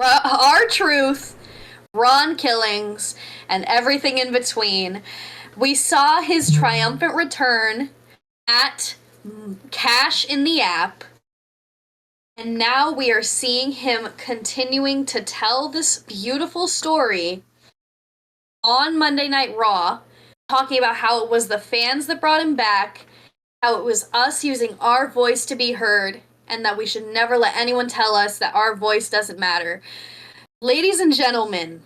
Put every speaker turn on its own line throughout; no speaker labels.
R-Truth, Ron Killings, and everything in between. We saw his triumphant return at Cash in the App, and now we are seeing him continuing to tell this beautiful story on Monday Night Raw, talking about how it was the fans that brought him back, how it was us using our voice to be heard, and that we should never let anyone tell us that our voice doesn't matter. Ladies and gentlemen,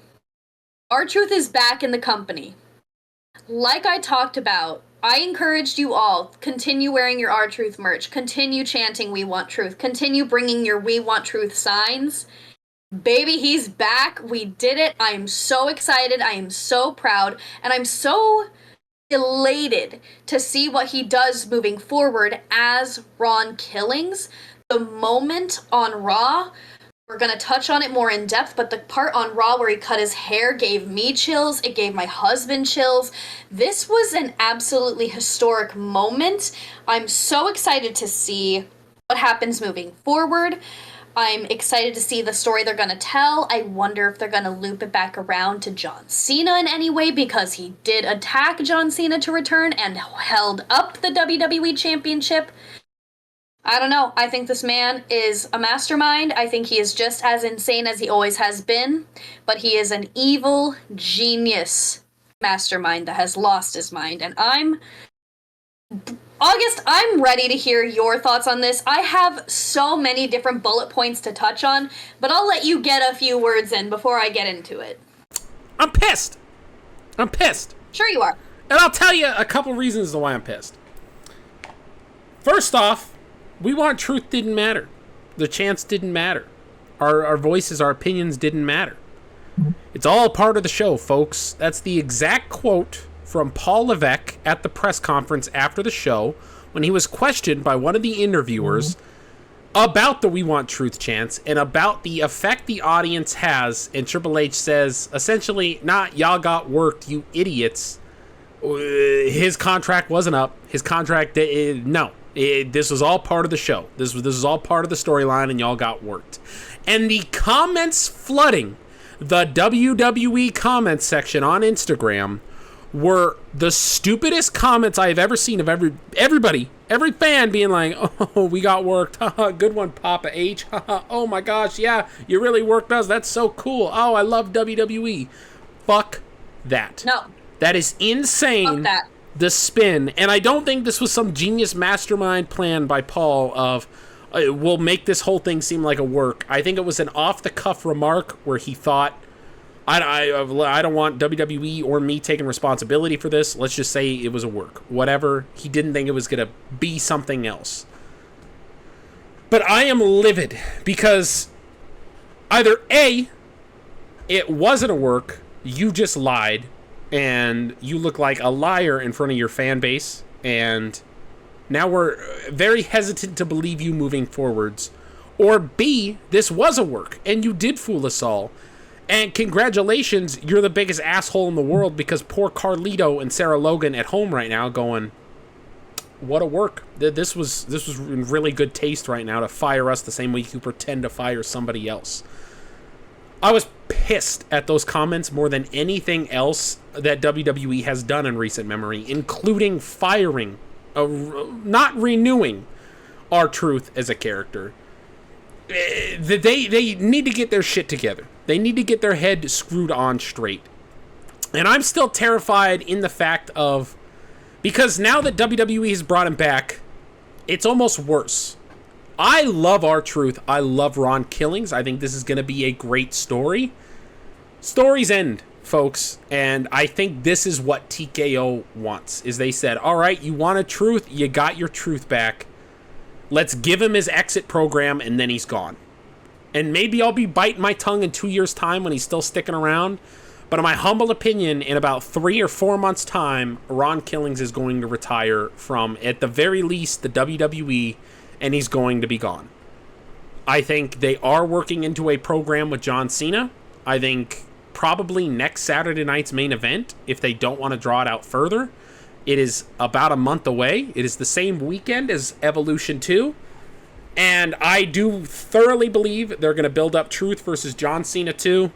R-Truth is back in the company. Like I talked about, I encouraged you all, continue wearing your R-Truth merch, continue chanting We Want Truth, continue bringing your We Want Truth signs. Baby, he's back. We did it. I am so excited. I am so proud. And I'm so elated to see what he does moving forward as Ron Killings. The moment on Raw, we're going to touch on it more in depth, but the part on Raw where he cut his hair gave me chills. It gave my husband chills. This was an absolutely historic moment. I'm so excited to see what happens moving forward. I'm excited to see the story they're going to tell. I wonder if they're going to loop it back around to John Cena in any way, because he did attack John Cena to return and held up the WWE Championship. I don't know. I think this man is a mastermind. I think he is just as insane as he always has been, but he is an evil genius mastermind that has lost his mind. And August, I'm ready to hear your thoughts on this. I have so many different bullet points to touch on, but I'll let you get a few words in before I get into it.
I'm pissed. I'm pissed.
Sure you are.
And I'll tell you a couple reasons why I'm pissed. First off, We Want Truth didn't matter. The chants didn't matter. Our voices, our opinions didn't matter. It's all part of the show, folks. That's the exact quote from Paul Levesque at the press conference after the show when he was questioned by one of the interviewers about the We Want Truth chants and about the effect the audience has. And Triple H says, essentially, y'all got worked, you idiots. His contract wasn't up. His contract, no. This was all part of the show. This was all part of the storyline, and y'all got worked. And the comments flooding the WWE comments section on Instagram were the stupidest comments I have ever seen of everybody, every fan being like, oh, we got worked. Good one, Papa H. Oh my gosh, yeah, you really worked us. That's so cool. Oh, I love WWE. Fuck that.
No.
That is insane.
Fuck that.
The spin. And I don't think this was some genius mastermind plan by Paul of, we'll make this whole thing seem like a work. I think it was an off-the-cuff remark where he thought, I don't want WWE or me taking responsibility for this. Let's just say it was a work. Whatever. He didn't think it was going to be something else. But I am livid because either A, it wasn't a work, you just lied, and you look like a liar in front of your fan base, and now we're very hesitant to believe you moving forwards. Or B, this was a work, and you did fool us all. And congratulations, you're the biggest asshole in the world, because poor Carlito and Sarah Logan at home right now going, what a work. This was in really good taste right now to fire us the same way you pretend to fire somebody else. I was pissed at those comments more than anything else that WWE has done in recent memory, including firing, not renewing R-Truth as a character. They need to get their shit together. They need to get their head screwed on straight. And I'm still terrified in the fact of, because now that WWE has brought him back, it's almost worse. I love R-Truth. I love Ron Killings. I think this is going to be a great story. Stories end, folks. And I think this is what TKO wants, is they said, all right, you want a truth? You got your truth back. Let's give him his exit program, and then he's gone. And maybe I'll be biting my tongue in 2 years' time when he's still sticking around. But in my humble opinion, in about 3 or 4 months' time, Ron Killings is going to retire from, at the very least, the WWE, and he's going to be gone. I think they are working into a program with John Cena. I think probably next Saturday night's main event, if they don't want to draw it out further. It is about a month away. It is the same weekend as Evolution 2. And I do thoroughly believe they're going to build up Truth versus John Cena 2.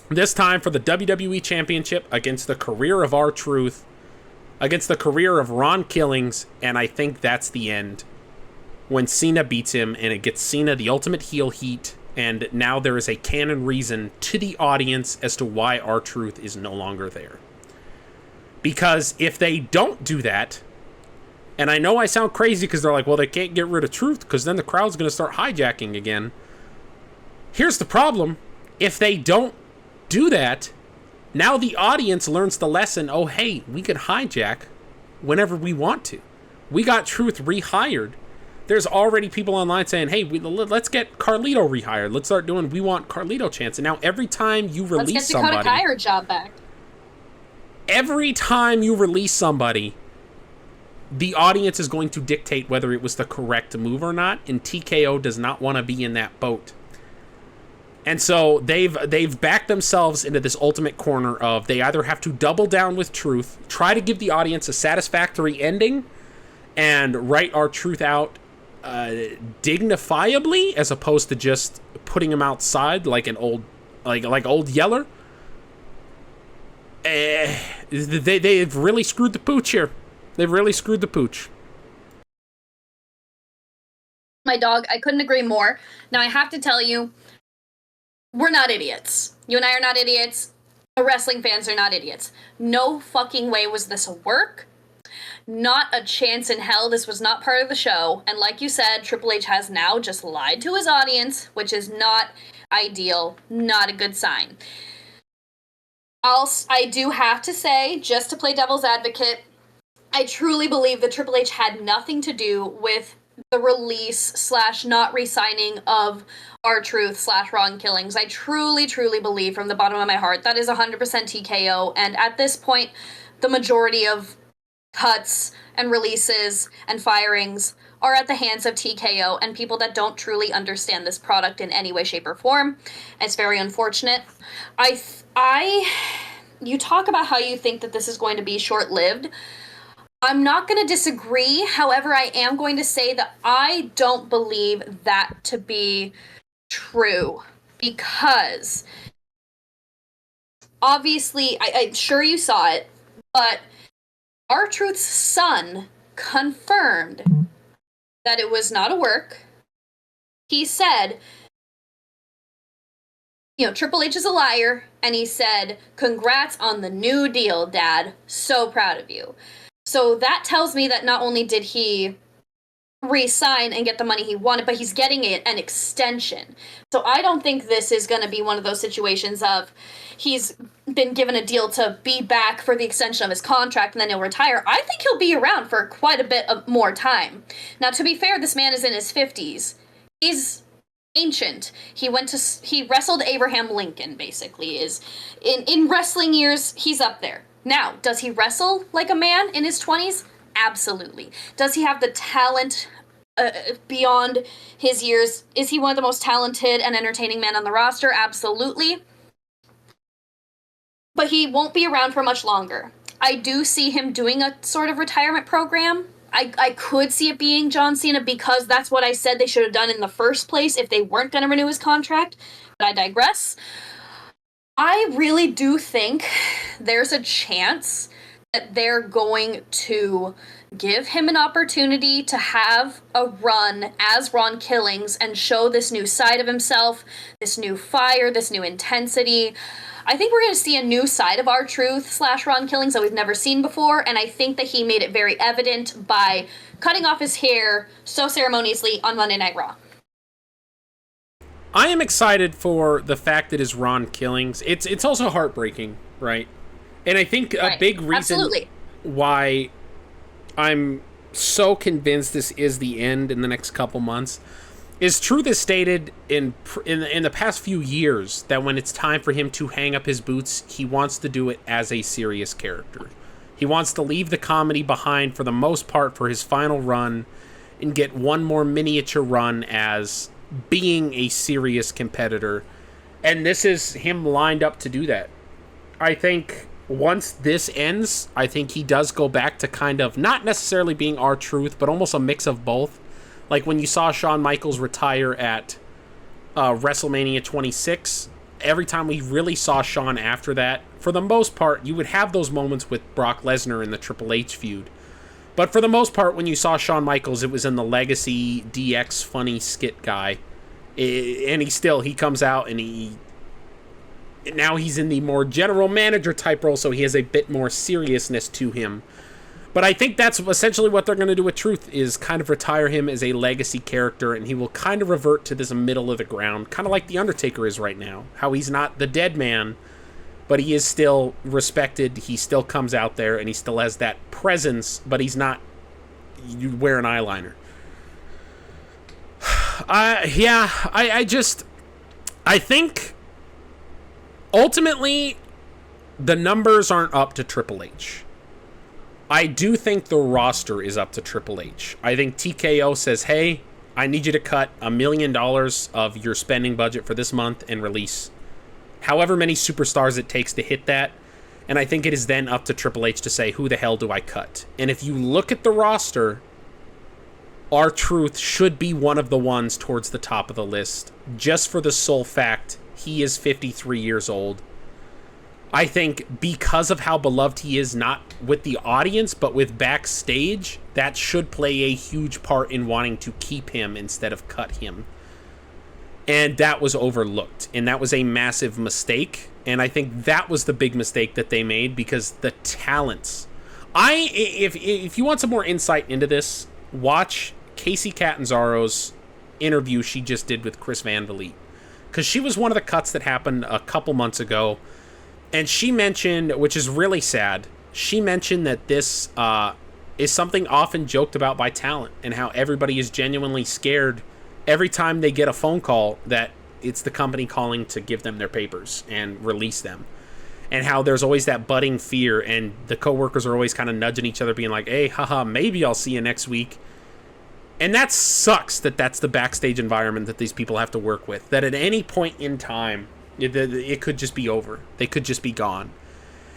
This time for the WWE Championship against the career of R-Truth, against the career of Ron Killings, and I think that's the end. When Cena beats him, and it gets Cena the ultimate heel heat, and now there is a canon reason to the audience as to why R-Truth is no longer there. Because if they don't do that, and I know I sound crazy because they're like, well, they can't get rid of Truth because then the crowd's going to start hijacking again. Here's the problem. If they don't do that, now the audience learns the lesson, oh, hey, we can hijack whenever we want to. We got Truth rehired. There's already people online saying, hey, let's get Carlito rehired. Let's start doing We Want Carlito chants. And now every time you release somebody...
Let's get Dakota Kai job back.
Every time you release somebody, the audience is going to dictate whether it was the correct move or not, and TKO does not want to be in that boat. And so they've backed themselves into this ultimate corner of they either have to double down with Truth, try to give the audience a satisfactory ending, and write R-Truth out dignifiably, as opposed to just putting him outside like an old old Yeller. They've really screwed the pooch here. They've really screwed the pooch.
My dog, I couldn't agree more. Now, I have to tell you, we're not idiots. You and I are not idiots. Wrestling fans are not idiots. No fucking way was this a work. Not a chance in hell. This was not part of the show. And like you said, Triple H has now just lied to his audience, which is not ideal, not a good sign. I do have to say, just to play devil's advocate, I truly believe that Triple H had nothing to do with the release / not re-signing of R-Truth / Ron Killings. I truly, truly believe from the bottom of my heart that is 100% TKO. And at this point, the majority of cuts and releases and firings are at the hands of TKO and people that don't truly understand this product in any way, shape, or form. It's very unfortunate. You talk about how you think that this is going to be short-lived. I'm not going to disagree. However, I am going to say that I don't believe that to be true, because obviously, I'm sure you saw it, but R-Truth's son confirmed that it was not a work. He said, Triple H is a liar, and he said, congrats on the new deal, Dad. So proud of you. So that tells me that not only did he re-sign and get the money he wanted, but he's getting an extension. So I don't think this is going to be one of those situations of he's been given a deal to be back for the extension of his contract and then he'll retire. I think he'll be around for quite a bit of more time. Now, to be fair, this man is in his 50s. He's ancient. He wrestled Abraham Lincoln, basically. In wrestling years, he's up there. Now, does he wrestle like a man in his 20s? Absolutely. Does he have the talent beyond his years? Is he one of the most talented and entertaining men on the roster? Absolutely. But he won't be around for much longer. I do see him doing a sort of retirement program. I could see it being John Cena, because that's what I said they should have done in the first place if they weren't going to renew his contract. But I digress. I really do think there's a chance that they're going to give him an opportunity to have a run as Ron Killings and show this new side of himself, this new fire, this new intensity. I think we're going to see a new side of R-Truth / Ron Killings that we've never seen before, and I think that he made it very evident by cutting off his hair so ceremoniously on Monday Night Raw.
I am excited for the fact that it's Ron Killings. It's also heartbreaking, right? And I think a big reason why I'm so convinced this is the end in the next couple months is Truth has stated in the past few years that when it's time for him to hang up his boots, he wants to do it as a serious character. He wants to leave the comedy behind for the most part for his final run and get one more miniature run as being a serious competitor. And this is him lined up to do that. I think once this ends, I think he does go back to kind of not necessarily being R-Truth, but almost a mix of both. Like when you saw Shawn Michaels retire at WrestleMania 26, every time we really saw Shawn after that, for the most part, you would have those moments with Brock Lesnar in the Triple H feud. But for the most part, when you saw Shawn Michaels, it was in the Legacy DX funny skit guy. And he comes out and now he's in the more general manager type role, so he has a bit more seriousness to him. But I think that's essentially what they're going to do with Truth, is kind of retire him as a legacy character, and he will kind of revert to this middle of the ground, kind of like The Undertaker is right now. How he's not the dead man, but he is still respected. He still comes out there, and he still has that presence, but he's not... You wear an eyeliner. I think ultimately the numbers aren't up to Triple H. I do think the roster is up to Triple H. I think TKO says, hey, I need you to cut $1 million of your spending budget for this month and release however many superstars it takes to hit that. And I think it is then up to Triple H to say, who the hell do I cut? And if you look at the roster, R-Truth should be one of the ones towards the top of the list, just for the sole fact he is 53 years old. I think because of how beloved he is, not with the audience, but with backstage, that should play a huge part in wanting to keep him instead of cut him. And that was overlooked, and that was a massive mistake. And I think that was the big mistake that they made, because the talents... If you want some more insight into this, watch Casey Catanzaro's interview she just did with Chris Van Vliet, because she was one of the cuts that happened a couple months ago, and she mentioned, which is really sad, she mentioned that this is something often joked about by talent, and how everybody is genuinely scared every time they get a phone call that it's the company calling to give them their papers and release them. And how there's always that budding fear, and the coworkers are always kind of nudging each other, being like, hey, haha, maybe I'll see you next week. And that sucks, that that's the backstage environment that these people have to work with. That at any point in time, it could just be over. They could just be gone.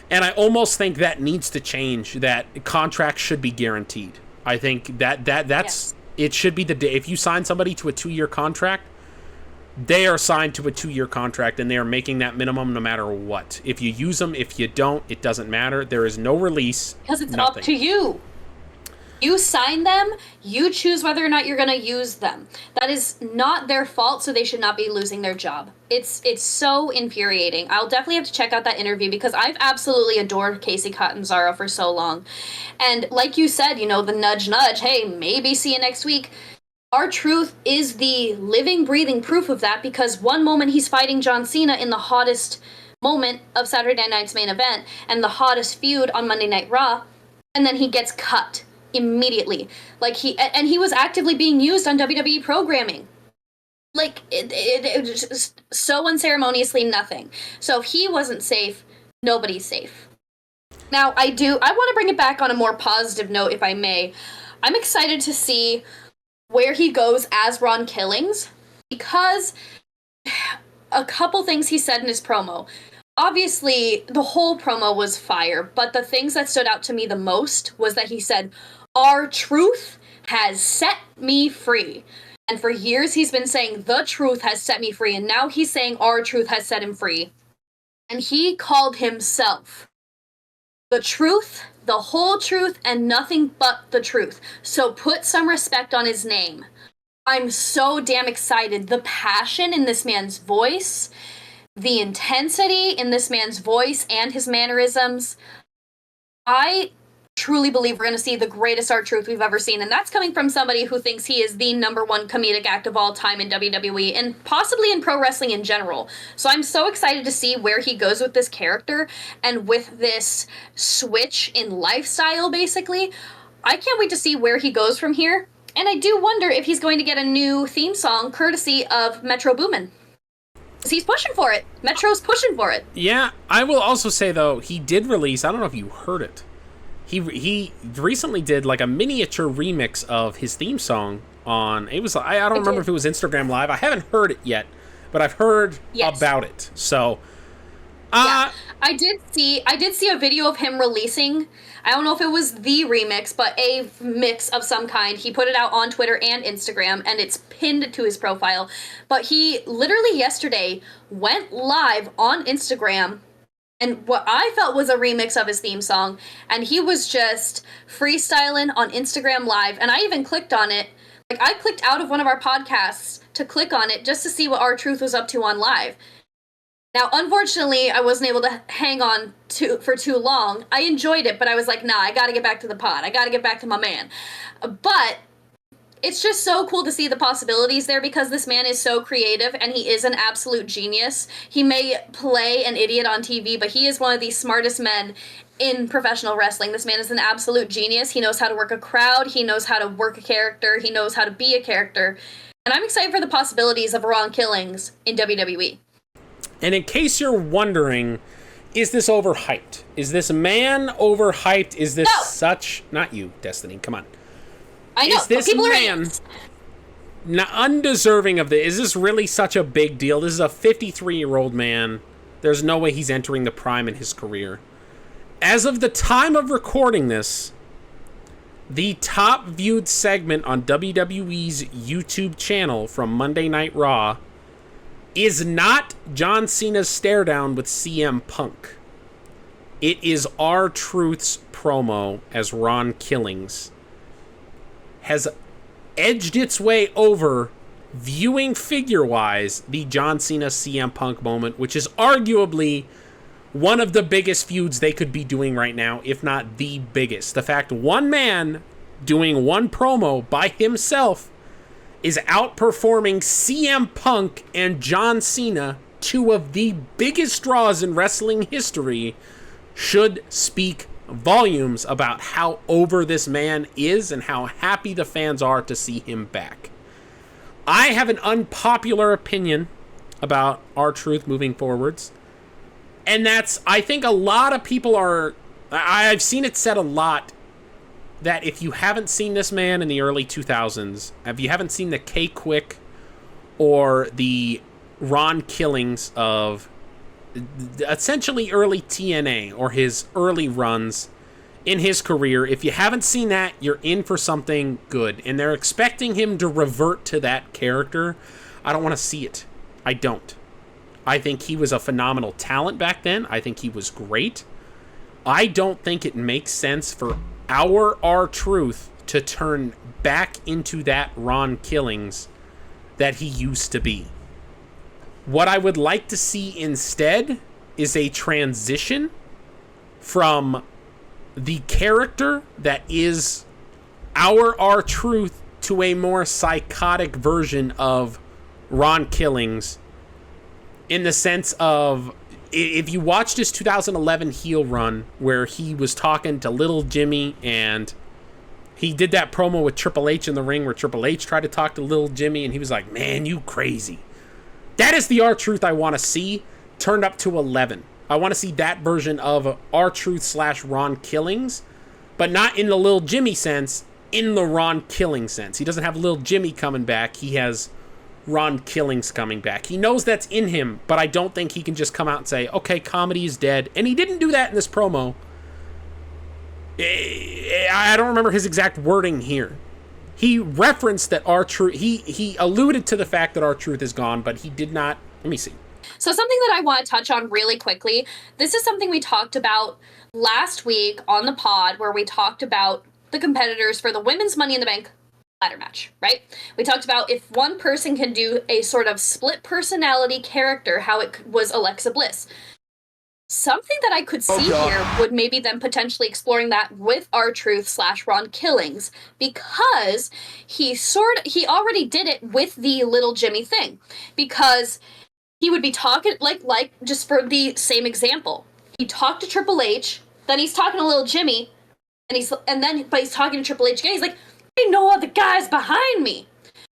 And I almost think that needs to change, that contracts should be guaranteed. I think that's... Yes. It should be the day. If you sign somebody to a 2-year contract, they are signed to a 2-year contract, and they are making that minimum no matter what. If you use them, if you don't, it doesn't matter. There is no release.
Because it's up to you. You sign them, you choose whether or not you're going to use them. That is not their fault, so they should not be losing their job. It's so infuriating. I'll definitely have to check out that interview, because I've absolutely adored Casey Catanzaro for so long. And like you said, the nudge, hey, maybe see you next week. R-Truth is the living, breathing proof of that, because one moment he's fighting John Cena in the hottest moment of Saturday Night's main event and the hottest feud on Monday Night Raw, and then he gets cut immediately. He was actively being used on WWE programming. It was just so unceremoniously nothing. So if he wasn't safe, nobody's safe. Now, I want to bring it back on a more positive note, if I may. I'm excited to see where he goes as Ron Killings, because a couple things he said in his promo. Obviously, the whole promo was fire, but the things that stood out to me the most was that he said, R-Truth has set me free. And for years he's been saying, the truth has set me free, and now he's saying R-Truth has set him free. And he called himself the truth, the whole truth, and nothing but the truth. So put some respect on his name. I'm so damn excited. The passion in this man's voice, the intensity in this man's voice and his mannerisms. I truly believe we're going to see the greatest R-Truth we've ever seen, and that's coming from somebody who thinks he is the #1 comedic act of all time in WWE, and possibly in pro wrestling in general. So I'm so excited to see where he goes with this character, and with this switch in lifestyle, basically. I can't wait to see where he goes from here, and I do wonder if he's going to get a new theme song courtesy of Metro Boomin. He's pushing for it. Metro's pushing for it.
Yeah, I will also say, though, he did release, I don't know if you heard it, he recently did like a miniature remix of his theme song on, it was, I don't remember if it was Instagram Live. I haven't heard it yet, but I've heard about it. So
Yeah, I did see a video of him releasing. I don't know if it was the remix, but a mix of some kind. He put it out on Twitter and Instagram, and it's pinned to his profile. But he literally yesterday went live on Instagram, and what I felt was a remix of his theme song, and he was just freestyling on Instagram Live, and I even clicked on it. Like, I clicked out of one of our podcasts to click on it just to see what R-Truth was up to on live. Now, unfortunately, I wasn't able to hang on for too long. I enjoyed it, but I was like, nah, I gotta get back to the pod. I gotta get back to my man. But it's just so cool to see the possibilities there because this man is so creative and he is an absolute genius. He may play an idiot on TV, but he is one of the smartest men in professional wrestling. This man is an absolute genius. He knows how to work a crowd. He knows how to work a character. He knows how to be a character. And I'm excited for the possibilities of Ron Killings in WWE.
And in case you're wondering, is this overhyped? Is this man overhyped? Is this such... Not you, Destiny, come on.
I know,
is this
but people
man undeserving of this? Is this really such a big deal? This is a 53-year-old man. There's no way he's entering the prime in his career. As of the time of recording this, the top viewed segment on WWE's YouTube channel from Monday Night Raw is not John Cena's stare down with CM Punk. It is R-Truth's promo as Ron Killings has edged its way over, viewing figure-wise, the John Cena CM Punk moment, which is arguably one of the biggest feuds they could be doing right now, if not the biggest. The fact one man doing one promo by himself is outperforming CM Punk and John Cena, two of the biggest draws in wrestling history, should speak volumes about how over this man is and how happy the fans are to see him back. I have an unpopular opinion about R-Truth moving forwards, and that's, I think a lot of people are, I've seen it said a lot, that if you haven't seen this man in the early 2000s, if you haven't seen the K-Quick or the Ron Killings of essentially early TNA or his early runs in his career, if you haven't seen that, you're in for something good. And they're expecting him to revert to that character. I don't want to see it. I don't. I think he was a phenomenal talent back then. I think he was great. I don't think it makes sense for our R-Truth to turn back into that Ron Killings that he used to be. What I would like to see instead is a transition from the character that is our R-Truth to a more psychotic version of Ron Killings, in the sense of, if you watched his 2011 heel run where he was talking to Little Jimmy and he did that promo with Triple H in the ring where Triple H tried to talk to Little Jimmy and he was like, man, you crazy. That is the R-Truth I want to see turned up to 11. I want to see that version of R-Truth / Ron Killings, but not in the Little Jimmy sense, in the Ron Killings sense. He doesn't have Little Jimmy coming back. He has Ron Killings coming back. He knows that's in him, but I don't think he can just come out and say, okay, comedy is dead. And he didn't do that in this promo. I don't remember his exact wording here. He referenced that R-Truth, he alluded to the fact that R-Truth is gone, but he did not, let me see.
So something that I want to touch on really quickly, this is something we talked about last week on the pod, where we talked about the competitors for the Women's Money in the Bank ladder match, right? We talked about if one person can do a sort of split personality character, how it was Alexa Bliss. Something that I could see here would maybe them potentially exploring that with R-Truth / Ron Killings, because he already did it with the Little Jimmy thing, because he would be talking like just for the same example, he talked to Triple H, then he's talking to Little Jimmy, but he's talking to Triple H again. He's like, ain't no other guys behind me.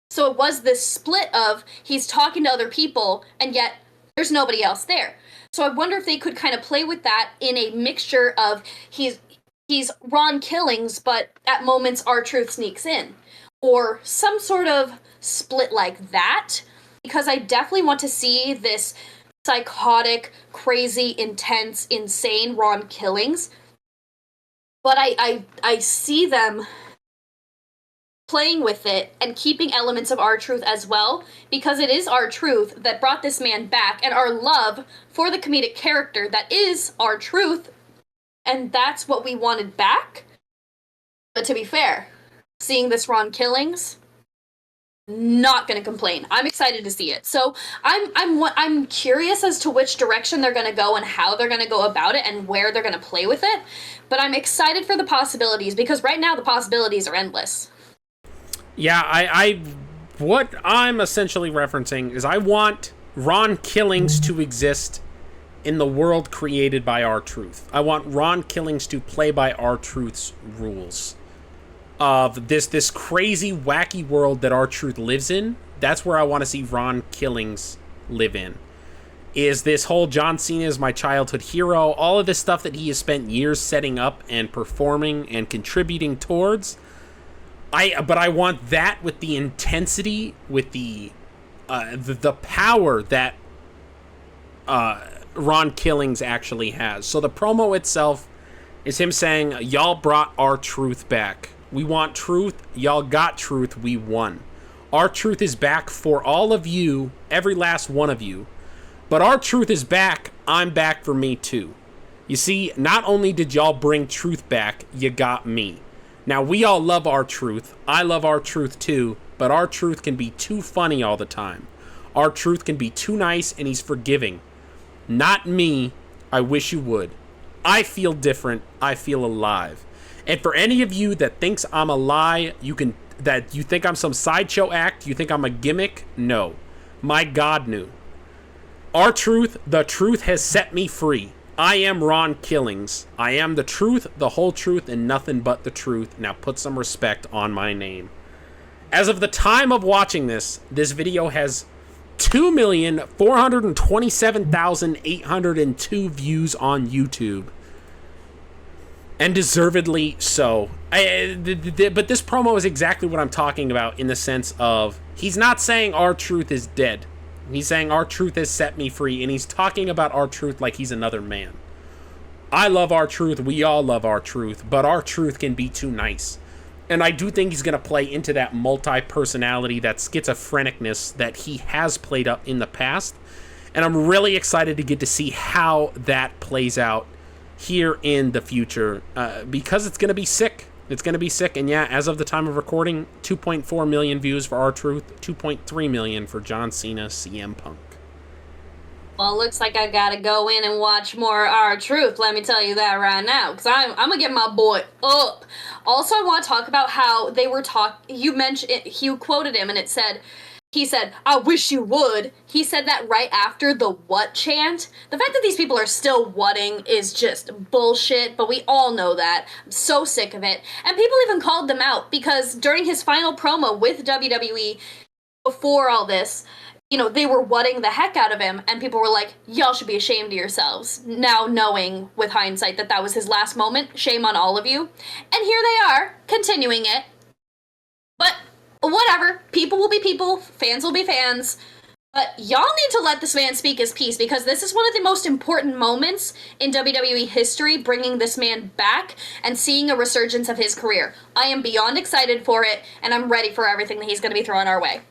So it was this split of he's talking to other people and yet there's nobody else there. So I wonder if they could kind of play with that in a mixture of he's Ron Killings, but at moments R-Truth sneaks in, or some sort of split like that, because I definitely want to see this psychotic, crazy, intense, insane Ron Killings. But I see them playing with it and keeping elements of R-Truth as well, because it is R-Truth that brought this man back, and our love for the comedic character that is R-Truth, and that's what we wanted back. But to be fair, seeing this Ron Killings, not gonna complain. I'm excited to see it. So I'm curious as to which direction they're gonna go and how they're gonna go about it and where they're gonna play with it. But I'm excited for the possibilities, because right now the possibilities are endless.
Yeah, I what I'm essentially referencing is I want Ron Killings to exist in the world created by R-Truth. I want Ron Killings to play by R-Truth's rules. Of this crazy, wacky world that R-Truth lives in. That's where I want to see Ron Killings live in. Is this whole John Cena is my childhood hero, all of this stuff that he has spent years setting up and performing and contributing towards. But I want that with the intensity, with the power that Ron Killings actually has. So the promo itself is him saying, y'all brought R-Truth back. We want truth. Y'all got truth. We won. R-Truth is back for all of you, every last one of you. But R-Truth is back. I'm back for me too. You see, not only did y'all bring truth back, you got me. Now, we all love R-Truth. I love R-Truth too, but R-Truth can be too funny all the time. R-Truth can be too nice, and he's forgiving. Not me. I wish you would. I feel different. I feel alive. And for any of you that thinks I'm a lie, that you think I'm some sideshow act, you think I'm a gimmick, no. My God knew. R-Truth, the truth has set me free. I am Ron Killings. I am the truth, the whole truth, and nothing but the truth. Now put some respect on my name. As of the time of watching this video has 2,427,802 views on YouTube. And deservedly so. But this promo is exactly what I'm talking about, in the sense of, he's not saying R-Truth is dead. He's saying R-Truth has set me free, and he's talking about R-Truth like he's another man. I love R-Truth, we all love R-Truth, but R-Truth can be too nice. And I do think he's going to play into that multi-personality, that schizophrenicness that he has played up in the past. And I'm really excited to get to see how that plays out here in the future, because it's going to be sick. It's going to be sick. And yeah, as of the time of recording, 2.4 million views for R-Truth, 2.3 million for John Cena, CM Punk.
Well, it looks like I gotta go in and watch more R-Truth, let me tell you that right now, because I'm gonna get my boy up. Also, I want to talk about how they were you mentioned, you quoted him, and he said, I wish you would. He said that right after the what chant. The fact that these people are still whatting is just bullshit, but we all know that. I'm so sick of it. And people even called them out, because during his final promo with WWE, before all this, they were whatting the heck out of him, and people were like, y'all should be ashamed of yourselves. Now knowing, with hindsight, that was his last moment, shame on all of you. And here they are, continuing it. But whatever, people will be people, fans will be fans, but y'all need to let this man speak his piece, because this is one of the most important moments in WWE history, bringing this man back and seeing a resurgence of his career. I am beyond excited for it, and I'm ready for everything that he's going to be throwing our way.